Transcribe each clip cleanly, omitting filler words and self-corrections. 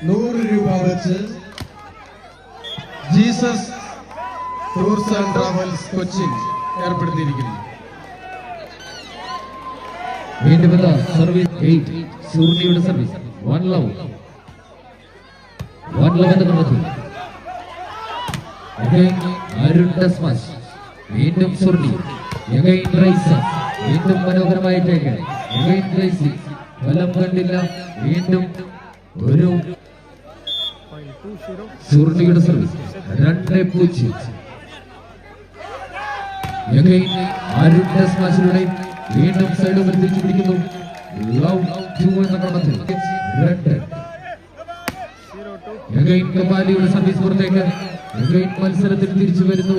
100 രൂപ വെച്ച് Jesus Tours and Travels Cochin ഏർപ്പെടുത്തിയിരിക്കുന്നു. വീണ്ടും സർവീസ് 8 സൂർണിയുടെ സർവീസ് 1 ലവ് എന്ന ക്രമത്തിൽ അരുൺ ഡസ്മാസ് വീണ്ടും സുർണി വീണ്ടും മനോഹരമായ ടേക്ക് ഫലം കണ്ടില്ല. വീണ്ടും ഒരു സുർണിയുടെ സർവീസ് 2-0. അരുൺ ഡസ്മാസിലൂടെ വീണ്ടും സൈഡ് തിരിച്ചു പിടിക്കുന്നു. ലവ് 2 എന്ന ക്രമത്തിൽ കപാലിയുടെ സർവീസ് പുറത്തേക്ക്. മത്സരത്തിൽ തിരിച്ചു വരുന്നു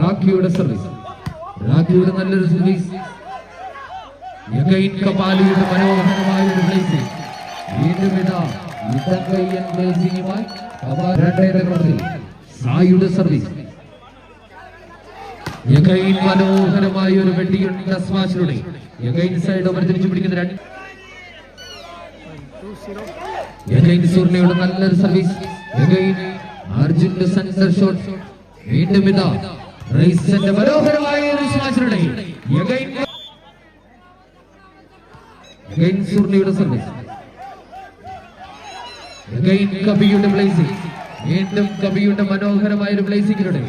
റാഖിയുടെ സർവീസ്. റാഖിയുടെ നല്ലൊരു സർവീസ്. കപാലിയുടെ മനോഹരമായ ഒരു പ്ലേസ്. വീണ്ടും സായിയുടെ സർവീസ്. മനോഹരമായ ഒരു വെടിയുണ്ട സ്മാഷിലൂടെ സൈഡ് ഓവർ തിരിച്ചു പിടിക്കുന്ന സൂർണയുടെ നല്ലൊരു സർവീസ്. അർജുന്റെ സെന്റർ ഷോട്ട്. വീണ്ടും റൈസിന്റെ മനോഹരമായ ഒരു സ്മാഷിലൂടെ സൂർണയുടെ സർവീസ്. കബിയുടെ പ്ലേസിംഗ്. വീണ്ടും കബിയുടെ മനോഹരമായ ഒരു പ്ലേസിംഗിലൂടെ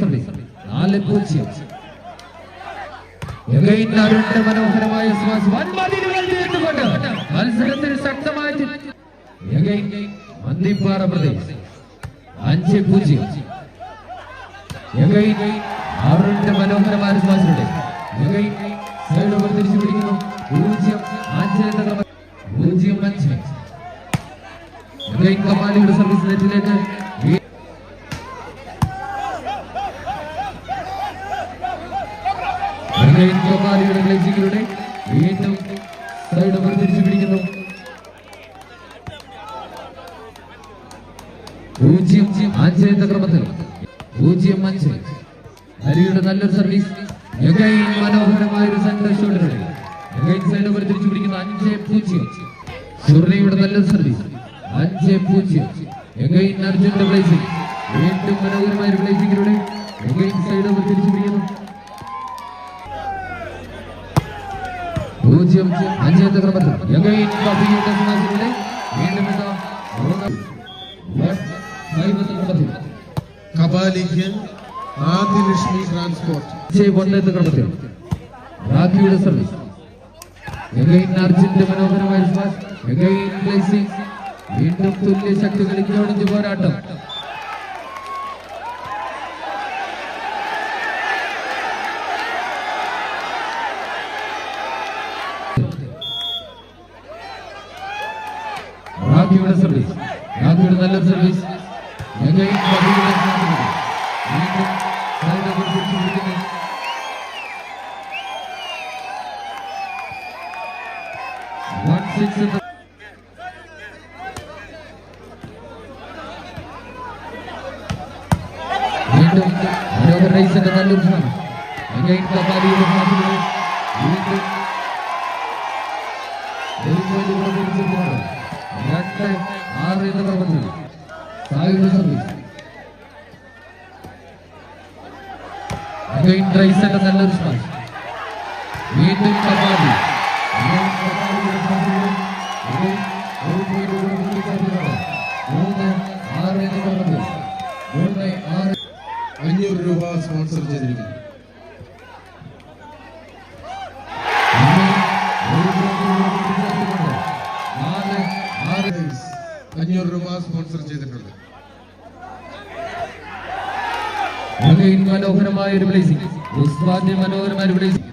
സർവീസ് 4-0. മനോഹരമായ മത്സരത്തിൽ ശക്തമായ മന്ദിപ്പാറ പ്രദേശ് 5-0. അവരുടെ മനോഹരമായ സ്മാഷിലൂടെ സൈഡ് ഓവർ തിരിച്ചു പിടിക്കുന്നു. 0-5. കമാലിയുടെ സർവീസ് നെറ്റിലേക്ക്. കമാലിയുടെ ഗ്ലേസിംഗിലൂടെ വീണ്ടും സൈഡ് ഓവർ തിരിച്ചു പിടിക്കുന്നു. 0-5 എന്ന ക്രമത്തിൽ 0-5. ഹരിയുടെ നല്ലൊരു സർവീസ്. മനോഹരമായ ഒരു സെന്റർ ഷോട്ടിലൂടെ സൈഡ് ഓവർ തിരിച്ചു പിടിക്കുന്നു. 5-0. സുർണിയുടെ നല്ലൊരു സർവീസ്. 5-0. അർജുന്റെ പ്ലേസിംഗ്. വീണ്ടും മനോഹരമായ ഒരു പ്ലേസിംഗിലൂടെ സൈഡ് ഓവർ തിരിച്ചു പിടിക്കുന്നു. 0-5 എന്ന ക്രമത്തിൽ കപാലിക്ക് ആദിലക്ഷ്മി ട്രാൻസ്പോർട്ട് 1 എന്ന ക്രമത്തിൽ റാഖിയുടെ സർവീസ്. അർജുന്റെ മനോഹരമായ പ്ലേസിംഗ്. വീണ്ടും തുല്യ ശക്തികളിൽ ഓടിഞ്ഞു പോരാട്ടം. റാഖിയുടെ സർവീസ്. റാഖിയുടെ നല്ലൊരു സർവീസ്. വീണ്ടും റൈസിന്റെ നല്ലൊരു ശ്രമം. കപാലിയുടെ വീണ്ടും 2-6 എന്ന ക്രമത്തിൽ സായിയുടെ സർവീസ്. റൈസിന്റെ നല്ലൊരു സ്മാഷ്. വീണ്ടും കപാലി. 500 രൂപ സ്പോൺസർ ചെയ്തിരിക്കുന്നു. 500 രൂപ സ്പോൺസർ ചെയ്തിട്ടുണ്ട്. മനോഹരമായ ഒരു പ്ലേസിംഗ്. മനോഹരമായ ഒരു പ്ലേസിംഗ്.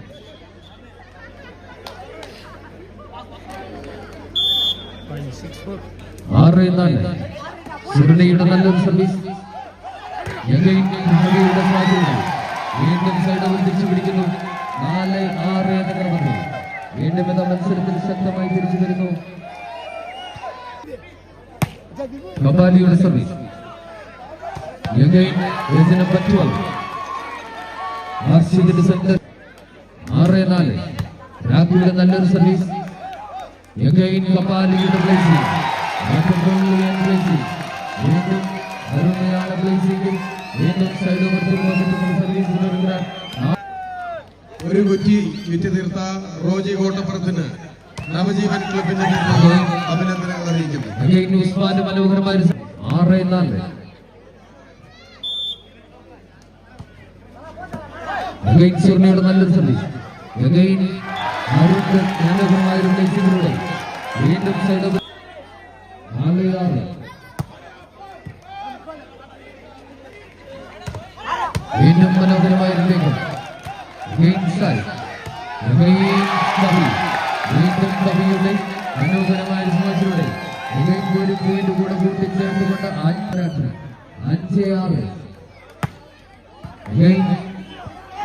6-4. സുർണയുടെ നല്ലൊരു സർവീസ്. വീണ്ടും സൈഡ് ഓവർ തിരിച്ചു പിടിക്കുന്നു. 4-6 എന്ന ക്രമത്തിൽ വീണ്ടും മത്സരത്തിൽ ശക്തമായി തിരിച്ചു വരുന്നു. കപാലിയുടെ സർവീസ്. സെന്റർ 6-4. രാഖിയുടെ നല്ലൊരു സർവീസ്. Again കപാലിയുടെ ബ്ലേസിംഗ്. വീണ്ടും അരുമയാണ് ബ്ലേസിംഗ്. വീണ്ടും സൈഡ് ഓവർ സർവീസ്. ഒരു കുറ്റി വിറ്റ് തീർത്ത റോജി കോട്ടപ്പുറത്തിന് നവജീവൻ ക്ലബിന്റെ അഭിനന്ദനങ്ങൾ അറിയിക്കുന്നു. Again ഉസ്മാന്റെ മനോഹരമായ 6-4. Again സുർണയുടെ നല്ലൊരു സർവീസ്. Again ആരുടെ മനോഹരമായ ഒരു ബ്ലേസിംഗിലൂടെ വീണ്ടും സൈഡ് ഓവർ 4-6. വീണ്ടും മനോഹരമായ ഒരു വേഗം. Again side. Again കവി. വീണ്ടും കവിയുടെ മനോഹരമായ സ്മാഷിലൂടെ again ഒരു പോയിന്റ് കൂടെ കൂട്ടിച്ചേർത്തുകൊണ്ട് 5-6. Again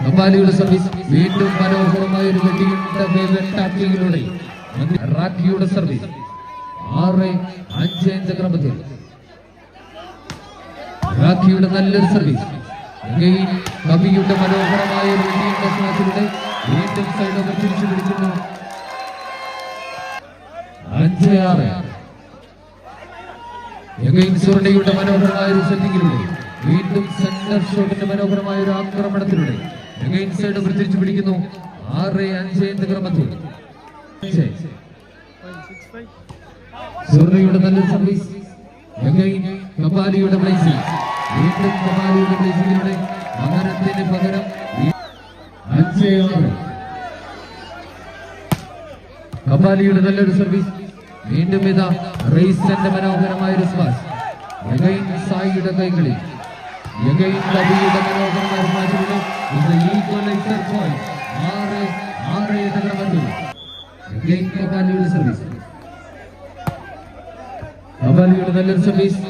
കപാലിയുടെ service. വീണ്ടും മനോഹരമായ ഒരു വെട്ടിയിലൂടെ റാക്കിയുടെ സർവീസ്. 6-5 ക്രമത്തിൽ റാക്കിയുടെ നല്ലൊരു സർവീസ്. Again കവിയുടെ മനോഹരമായ ഒരു വെട്ടിയുടെ സ്മാഷിലൂടെ വീണ്ടും സൈഡ് ഓവർ തിരിച്ചു പിടിക്കുന്നു. 5-6. Again സുർണയുടെ മനോഹരമായ ഒരു സെറ്റിംഗിലൂടെ വീണ്ടും സെന്റർ ഷോട്ടിന്റെ മനോഹരമായ ഒരു ആക്രമണത്തിലൂടെ Again സൈഡ് ഓവർ തിരിച്ചു പിടിക്കുന്നു. 6-5 ക്രമത്തിൽ സുർണയുടെ നല്ലൊരു സർവീസ്. Again കപാലിയുടെ ബ്ലേസിംഗ്. വീണ്ടും കപാലിയുടെ ബ്ലേസിംഗിലൂടെ പകരത്തിന് പകരം 5-6. കപാലിയുടെ നല്ലൊരു സർവീസ്. വീണ്ടും ഇതാ റെയ്സന്റെ മനോഹരമായ ഒരു സ്മാഷ്. Again സായിയുടെ കൈകളിൽ. Again കവിയുടെ മനോഹരമായ സ്മാഷിലൂടെ ഈക്വലൈസർ പോയിന്റ്. 6-6 ക്രമത്തിൽ Again കപാലിയുടെ സർവീസ്. കപാലിയുടെ നല്ലൊരു സർവീസ്.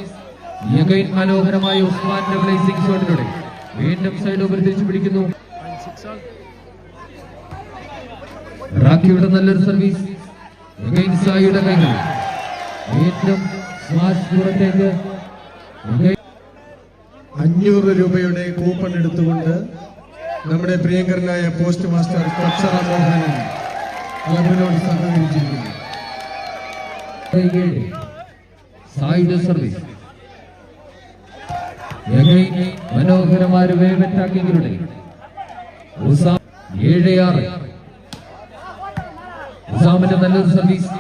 Again മനോഹരമായ ഉസ്മാന്റെ ബ്ലേസിംഗ് ഷോട്ടിലൂടെ വീണ്ടും സൈഡ് ഓവർ തിരിച്ചു പിടിക്കുന്നു. റാക്കിയുടെ നല്ലൊരു സർവീസ്. Again സായിയുടെ കൈകളിൽ. വീണ്ടും സ്മാഷ് പുറത്തേക്ക്. 500 രൂപയുടെ കൂപ്പൺ എടുത്തുകൊണ്ട് നമ്മുടെ പ്രിയങ്കരനായ പോസ്റ്റ് മാസ്റ്റർ അക്ഷര മോഹനൻ ക്ലബിനോട് സഹകരിച്ചിരിക്കുന്നു. സായിയുടെ സർവീസ്. Again മനോഹരമായ വേഗറ്റാക്കിങ്ങിലൂടെ 7-6. ഉസാമിന്റെ നല്ലൊരു സർവീസ്.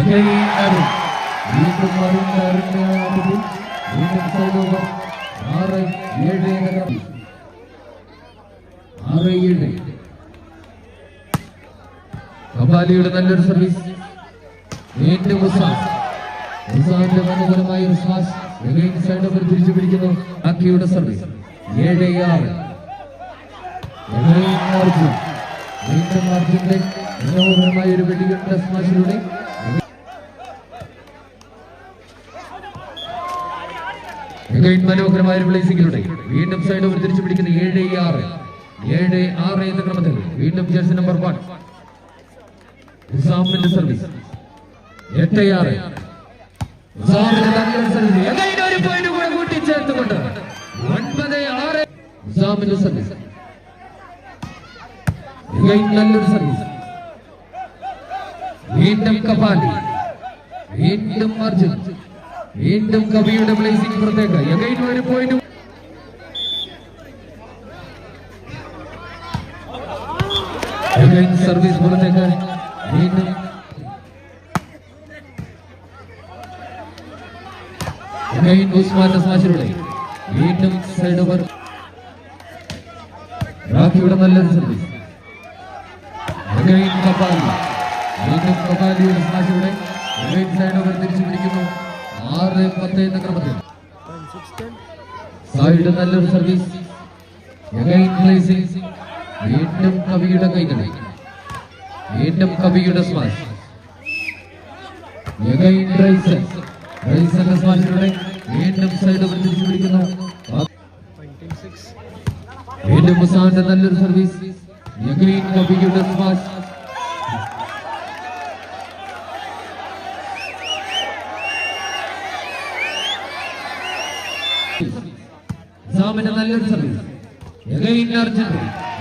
Again അരുൺ. വീണ്ടും വീണ്ടും സൈഡ് ഓവർ 6-7. 6-7. കപാലിയുടെ നല്ലൊരു സർവീസ്. വീണ്ടും ഉസാമിന്റെ മനോഹരമായ ഒരു സ്മാഷ്. Again സൈഡ് ഓവർ തിരിച്ചു പിടിക്കുന്നു. റാക്കിയുടെ സർവീസ്. 7-6. Again അർജുൻ. വീണ്ടും അർജുന്റെ മനോഹരമായ ഒരു വെടികെട്ട സ്മാഷിലൂടെ Again മനോഹരമായ ഒരു ബ്ലേസിംഗിലൂടെ വീണ്ടും സൈഡ് ഓവർ തിരിച്ചു പിടിക്കുന്ന 7-6. 7-6 എന്ന ക്രമത്തിൽ വീണ്ടും ജേഴ്സി നമ്പർ 1 ഉസാമിന്റെ സർവീസ്. 8-6. ഉസാമിന്റെ നല്ലൊരു സർവീസ്. Again ഒരു പോയിന്റ് കൂടെ കൂട്ടിച്ചേർത്തുകൊണ്ട് 9-6. ഉസാമിന്റെ സർവീസ്. Again നല്ലൊരു സർവീസ്. വീണ്ടും കപാലി. വീണ്ടും അർജുൻ. വീണ്ടും കവിയുടെ ബ്ലേസിംഗ് പുറത്തേക്ക്. Again ഒരു പോയിന്റ്. Again സർവീസ് പുറത്തേക്ക്. വീണ്ടും Again ഉസ്മാന്റെ സ്മാഷിലൂടെ വീണ്ടും സൈഡ് ഓവർ. റാക്കിയുടെ നല്ലൊരു സർവീസ്. Again കപാലി. വീണ്ടും കപാലിയുടെ സ്മാഷിലൂടെ Again സൈഡ് ഓവർ തിരിച്ചു പിടിക്കുന്നു. 6-10 എന്ന ക്രമത്തിൽ സായിയുടെ നല്ലൊരു സർവീസ്. Again blazing. വീണ്ടും കവിയുടെ കൈകളിൽ. വീണ്ടും കവിയുടെ സ്മാഷ്. Again റൈസന്റെ സ്മാഷിലൂടെ വീണ്ടും സൈഡ് ഓവർ തിരിച്ചു പിടിക്കുന്നു. വീണ്ടും മുസാന്റെ നല്ലൊരു സർവീസ്. Again കവിയുടെ സ്മാഷ്. ഉസാമിന്റെ നല്ലൊരു service. Again Arjun.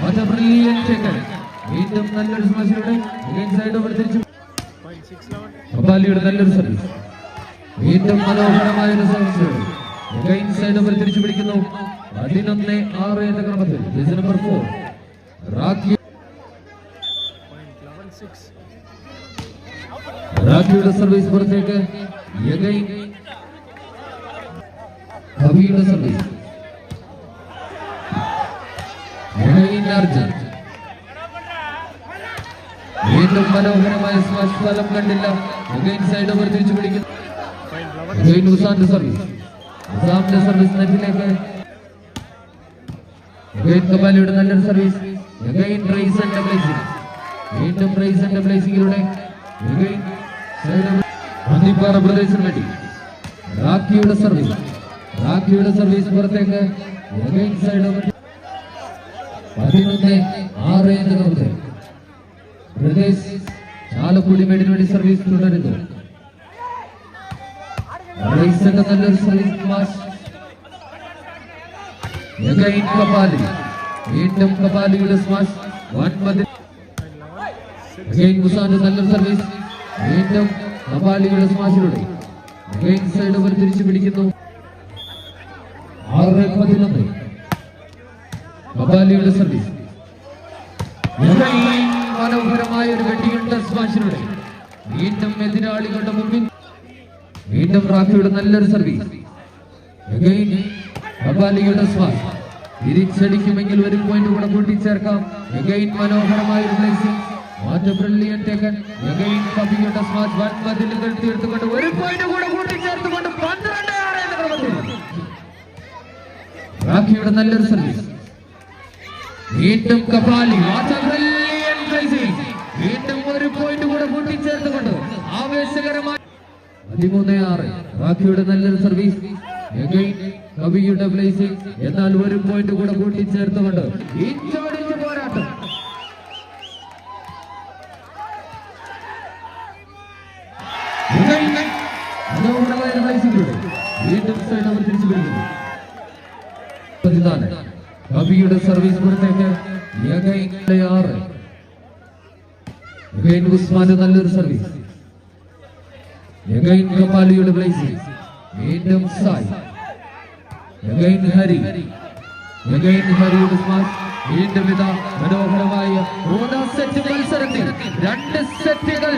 What a brilliant tackle. വീണ്ടും നല്ലൊരു സ്മാഷിലൂടെ Again സൈഡ് ഓവർ തിരിച്ചു കപാലിയുടെ നല്ലൊരു സർവീസ്. വീണ്ടും മനോഹരമായ ഒരു സർവീസ്. സൈഡ് ഓവർ തിരിച്ചു പിടിക്കുന്നു. 11-6 എന്ന ക്രമത്തിൽ ജേഴ്സി നമ്പർ 4 റാഖിയുടെ സർവീസ് പുറത്തേക്ക്. കവിയുടെ സർവീസ്. വീണ്ടും മനോഹരമായ സ്മാഷ് ഫലം കണ്ടില്ല. സൈഡ് ഓവർ തിരിച്ചു പിടിക്കുന്നു. ഉസാന്റെ സർവീസ്. ഉസാമിന്റെ സർവീസ് നെറ്റിലേക്ക്. കപാലിയുടെ നല്ലൊരു സർവീസ്. വീണ്ടും റൈസന്റെ ബ്ലേസിംഗിലൂടെ മന്ദിപ്പാറ ബ്രദേഴ്സിന് വേണ്ടി റാഖിയുടെ സർവീസ്. റാഖിയുടെ സർവീസ് പുറത്തേക്ക്. സൈഡ് ഓവർ 11-6 എന്ന ക്രമത്തിൽ ബ്രദേഴ്സ് ചാലക്കുടി മേടിന് വേണ്ടി സർവീസ് തുടരുന്നു. റൈസന്റെ നല്ലൊരു സർവീസ് സ്മാഷ്. കപാലി. വീണ്ടും കപാലിയുടെ സ്മാഷ്. 9 മുസാന്റെ നല്ലൊരു സർവീസ്. വീണ്ടും കപാലിയുടെ സ്മാഷിലൂടെ സൈഡ് ഓവർ തിരിച്ചു പിടിക്കുന്നു. 6-11 കപാലിയുടെ സർവീസ്. മനോഹരമായ ഒരു വെടിയുണ്ട സ്മാഷിലൂടെ വീണ്ടും എതിരാളികളുടെ മുമ്പിൽ. വീണ്ടും റാഖിയുടെ നല്ലൊരു സർവീസ്. കപാലിയുടെ സ്മാഷ്. തിരിച്ചടിക്കുമെങ്കിൽ ഒരു പോയിന്റ് കൂടെ കൂട്ടിച്ചേർക്കാം. മനോഹരമായ ഒരു പ്ലേസിംഗ്. കവിയുടെ സ്മാഷ്. 9 തീർത്തുകൊണ്ട് ഒരു പോയിന്റ് കൂടെ കൂട്ടിച്ചേർത്തുകൊണ്ട് 12-6 എന്ന ക്രമത്തിൽ റാഖിയുടെ നല്ലൊരു സർവീസ്. വീണ്ടും കപാലി. വീണ്ടും ഒരു പോയിന്റ് കൂടെ കൂട്ടിച്ചേർത്തുകൊണ്ട് ആവേശകരമായി 13-6 റാഖിയുടെ നല്ലൊരു സർവീസ്. കവിയുടെ ബ്ലേസിംഗ്. എന്നാൽ ഒരു പോയിന്റ് കൂടെ കൂട്ടിച്ചേർത്തുകൊണ്ട് ഇഞ്ചോടിഞ്ച് പോരാട്ടം. വീണ്ടും സൈഡ് അവർ തിരിച്ചു പിടിക്കുന്നു. 14 കവിയുടെ സർവീസ് പുറത്തേക്ക്. 6 ഉസ്മാന്റെ നല്ലൊരു സർവീസ്. കപാലിയുടെ ബ്ലേസിംഗ്. വീണ്ടും സായ്. ഹരിയുടെ സ്മാഷ്. വീണ്ടും ഇതാ മനോഹരമായ 3 സെറ്റ് മത്സരത്തിൽ 2 സെറ്റുകൾ